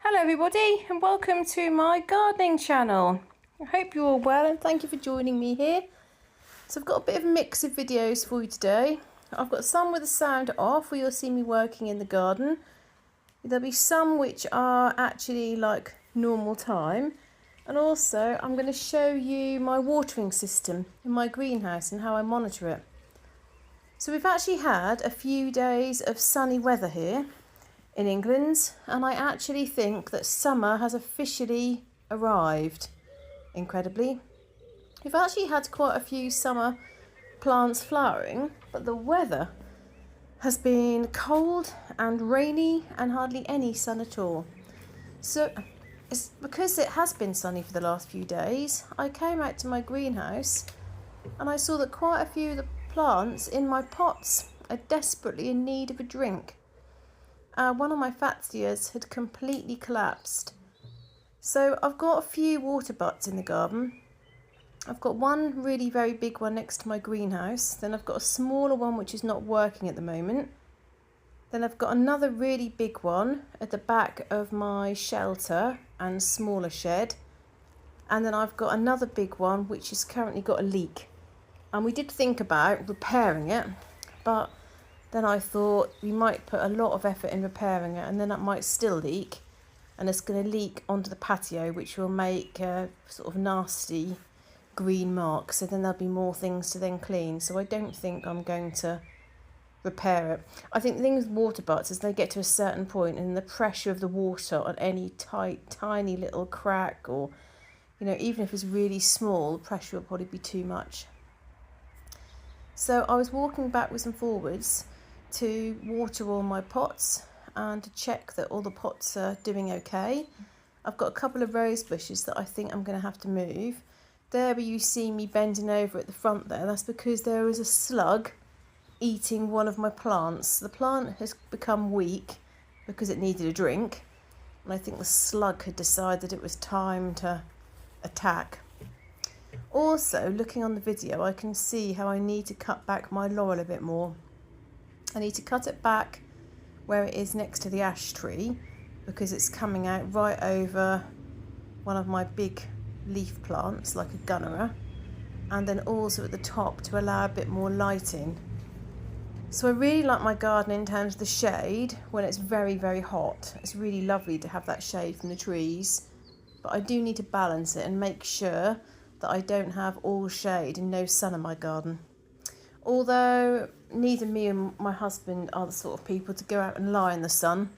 Hello everybody and welcome to my gardening channel. I hope you're all well and thank you for joining me here. So I've got a bit of a mix of videos for you today. I've got some with the sound off where you'll see me working in the garden. There'll be some which are actually like normal time, and also I'm going to show you my watering system in my greenhouse and how I monitor it. So we've actually had a few days of sunny weather here in England, and I actually think that summer has officially arrived, incredibly. We've actually had quite a few summer plants flowering, but the weather has been cold and rainy and hardly any sun at all. So it's because it has been sunny for the last few days, I came out to my greenhouse and I saw that quite a few of the plants in my pots are desperately in need of a drink. One of my Fatsias had completely collapsed. So I've got a few water butts in the garden. I've got one really very big one next to my greenhouse. Then I've got a smaller one which is not working at the moment. Then I've got another really big one at the back of my shelter and smaller shed. And then I've got another big one which has currently got a leak. And we did think about repairing it, but then I thought we might put a lot of effort in repairing it and then that might still leak, and it's going to leak onto the patio, which will make a sort of nasty green mark. So then there'll be more things to then clean. So I don't think I'm going to repair it. I think the thing with water butts is they get to a certain point and the pressure of the water on any tight, tiny little crack, or even if it's really small, the pressure will probably be too much. So I was walking backwards and forwards to water all my pots and to check that all the pots are doing okay. I've got a couple of rose bushes that I think I'm going to have to move. There where you see me bending over at the front there, that's because there was a slug eating one of my plants. The plant has become weak because it needed a drink, and I think the slug had decided it was time to attack. Also, looking on the video, I can see how I need to cut back my laurel a bit more. I need to cut it back where it is next to the ash tree because it's coming out right over one of my big leaf plants like a gunnera, and then also at the top to allow a bit more lighting. So I really like my garden in terms of the shade when it's very, very hot. It's really lovely to have that shade from the trees, but I do need to balance it and make sure that I don't have all shade and no sun in my garden. Although neither me and my husband are the sort of people to go out and lie in the sun.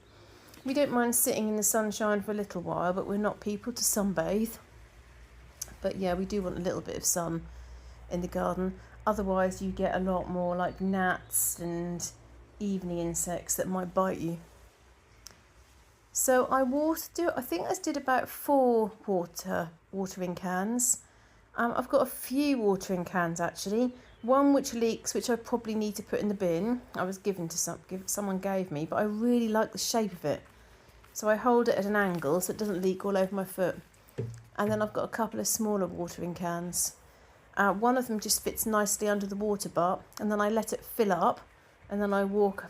We don't mind sitting in the sunshine for a little while, but we're not people to sunbathe. But yeah, we do want a little bit of sun in the garden. Otherwise you get a lot more like gnats and evening insects that might bite you. So I think I did about 4 watering cans. I've got a few watering cans actually. One which leaks, which I probably need to put in the bin. I was given to someone gave me, but I really like the shape of it. So I hold it at an angle so it doesn't leak all over my foot. And then I've got a couple of smaller watering cans. One of them just fits nicely under the water butt, and then I let it fill up, and then I walk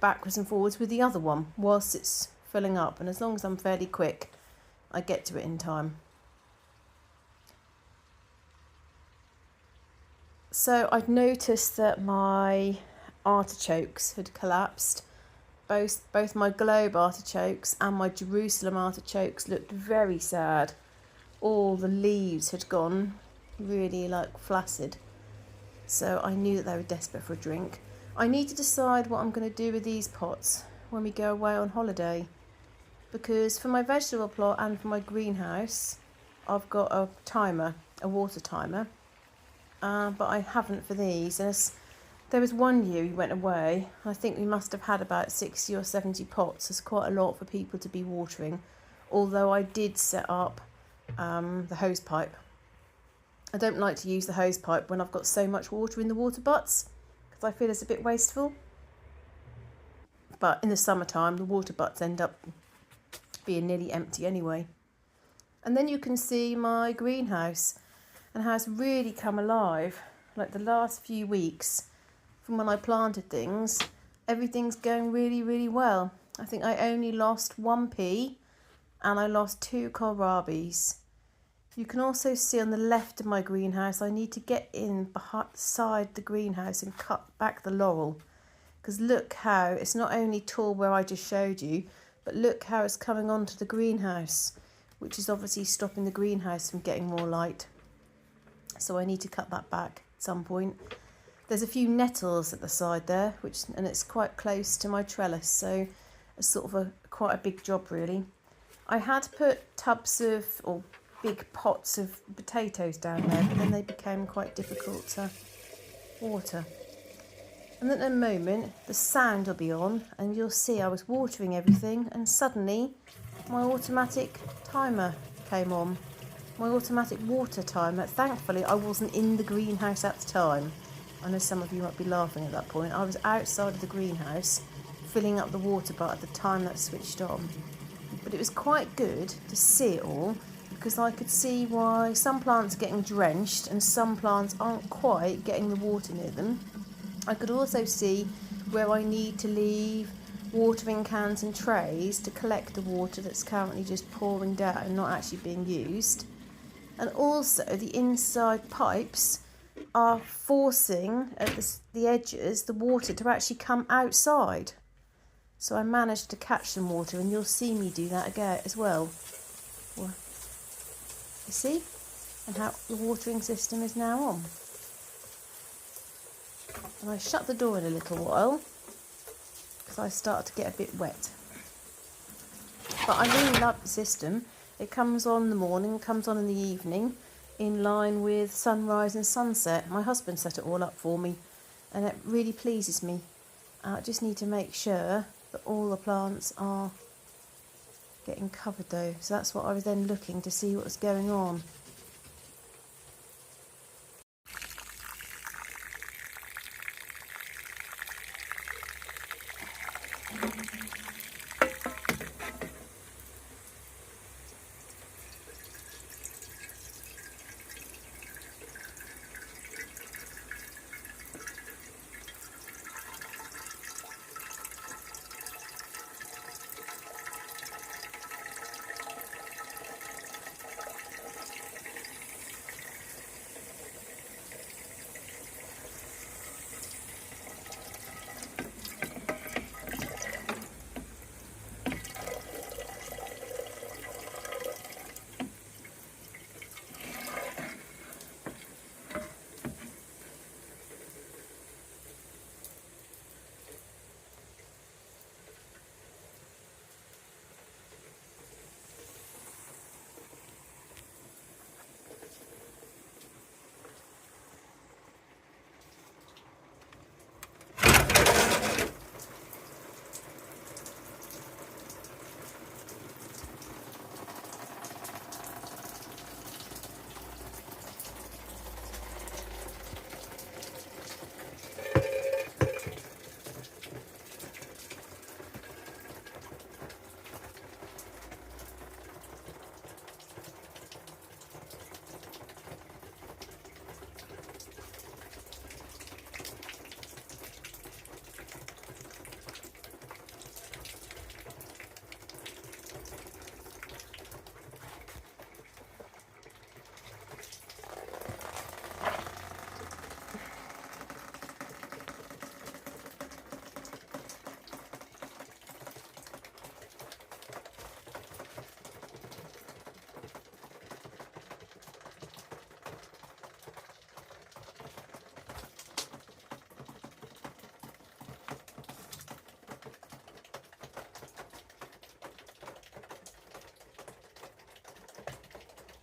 backwards and forwards with the other one whilst it's filling up. And as long as I'm fairly quick, I get to it in time. So I'd noticed that my artichokes had collapsed. Both my globe artichokes and my Jerusalem artichokes looked very sad. All the leaves had gone really like flaccid. So I knew that they were desperate for a drink. I need to decide what I'm going to do with these pots when we go away on holiday. Because for my vegetable plot and for my greenhouse, I've got a timer, a water timer. But I haven't for these. And there was one year we went away, I think we must have had about 60 or 70 pots. It's quite a lot for people to be watering, although I did set up the hose pipe. I don't like to use the hose pipe when I've got so much water in the water butts because I feel it's a bit wasteful. But in the summertime the water butts end up being nearly empty anyway. And then you can see my greenhouse and how it's really come alive. Like the last few weeks from when I planted things, everything's going really, really well. I think I only lost one pea and I lost 2 kohlrabis. You can also see on the left of my greenhouse, I need to get in beside the greenhouse and cut back the laurel. Because look how, it's not only tall where I just showed you, but look how it's coming onto the greenhouse, which is obviously stopping the greenhouse from getting more light. So I need to cut that back at some point. There's a few nettles at the side there, and it's quite close to my trellis, so it's sort of quite a big job really. I had put tubs of, or big pots of potatoes down there, but then they became quite difficult to water. And at the moment the sound will be on and you'll see I was watering everything and suddenly my automatic timer came on. My automatic water timer. Thankfully I wasn't in the greenhouse at the time. I know some of you might be laughing at that point. I was outside of the greenhouse filling up the water butt at the time that switched on. But it was quite good to see it all, because I could see why some plants are getting drenched and some plants aren't quite getting the water near them. I could also see where I need to leave watering cans and trays to collect the water that's currently just pouring down and not actually being used. And also the inside pipes are forcing at the edges the water to actually come outside. So I managed to catch some water, and you'll see me do that again as well. You see? And how the watering system is now on. And I shut the door in a little while because I started to get a bit wet. But I really love the system. It comes on in the morning, comes on in the evening, in line with sunrise and sunset. My husband set it all up for me, and it really pleases me. I just need to make sure that all the plants are getting covered though. So that's what I was then looking to see what was going on.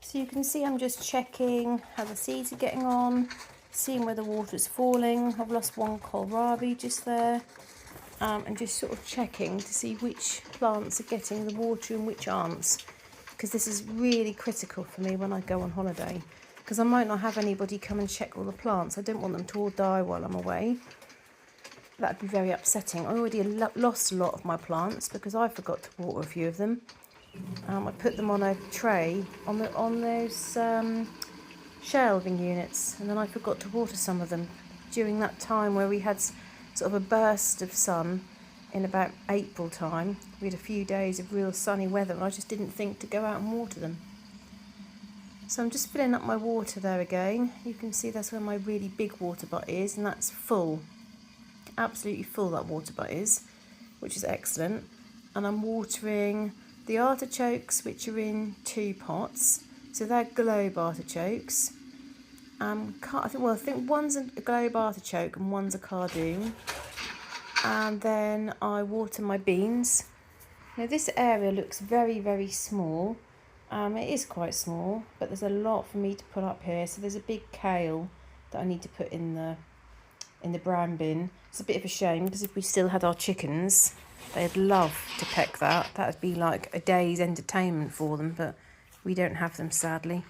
So you can see I'm just checking how the seeds are getting on, seeing where the water's falling. I've lost 1 kohlrabi just there, and just sort of checking to see which plants are getting the water and which aren't, because this is really critical for me when I go on holiday, because I might not have anybody come and check all the plants. I don't want them to all die while I'm away. That'd be very upsetting. I already lost a lot of my plants because I forgot to water a few of them. I put them on a tray on those shelving units, and then I forgot to water some of them during that time where we had sort of a burst of sun in about April time. We had a few days of real sunny weather and I just didn't think to go out and water them. So I'm just filling up my water there again. You can see that's where my really big water butt is, and that's full. Absolutely full, that water butt is, which is excellent. And I'm watering the artichokes, which are in 2 pots. So they're globe artichokes. I think one's a globe artichoke and one's a cardoon. And then I water my beans. Now this area looks very, very small. It is quite small, but there's a lot for me to put up here. So there's a big kale that I need to put in the brown bin. It's a bit of a shame because if we still had our chickens, they'd love to peck that. That would be like a day's entertainment for them, but we don't have them, sadly.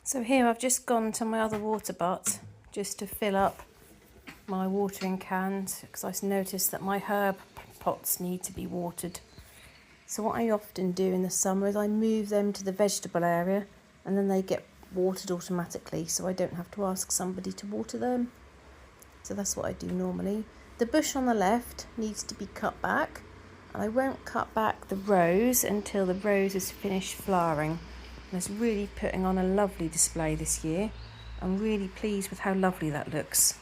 So here I've just gone to my other water butt just to fill up my watering cans because I noticed that my herb pots need to be watered. So what I often do in the summer is I move them to the vegetable area and then they get watered automatically, so I don't have to ask somebody to water them. So that's what I do normally. The bush on the left needs to be cut back, and I won't cut back the rose until the rose is finished flowering. And it's really putting on a lovely display this year. I'm really pleased with how lovely that looks.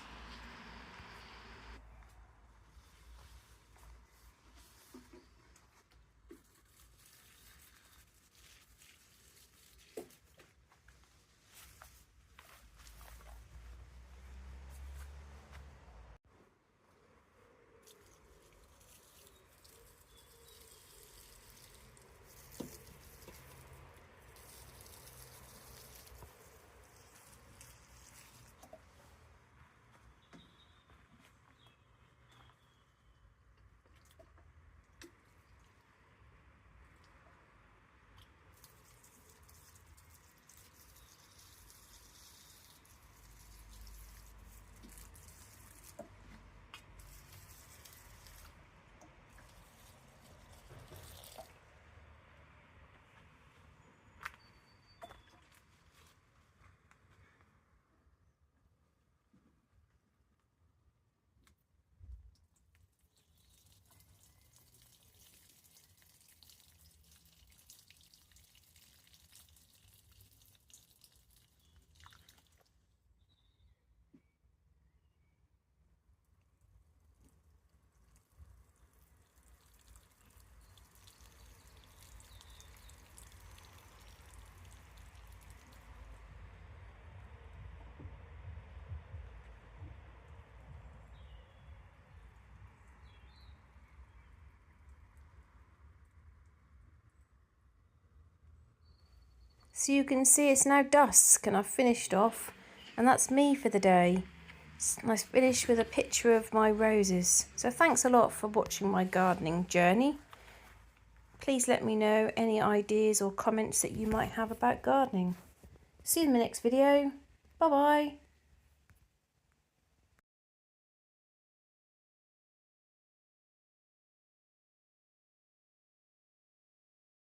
So you can see it's now dusk and I've finished off, and that's me for the day. And I finish with a picture of my roses. So thanks a lot for watching my gardening journey. Please let me know any ideas or comments that you might have about gardening. See you in the next video. Bye bye.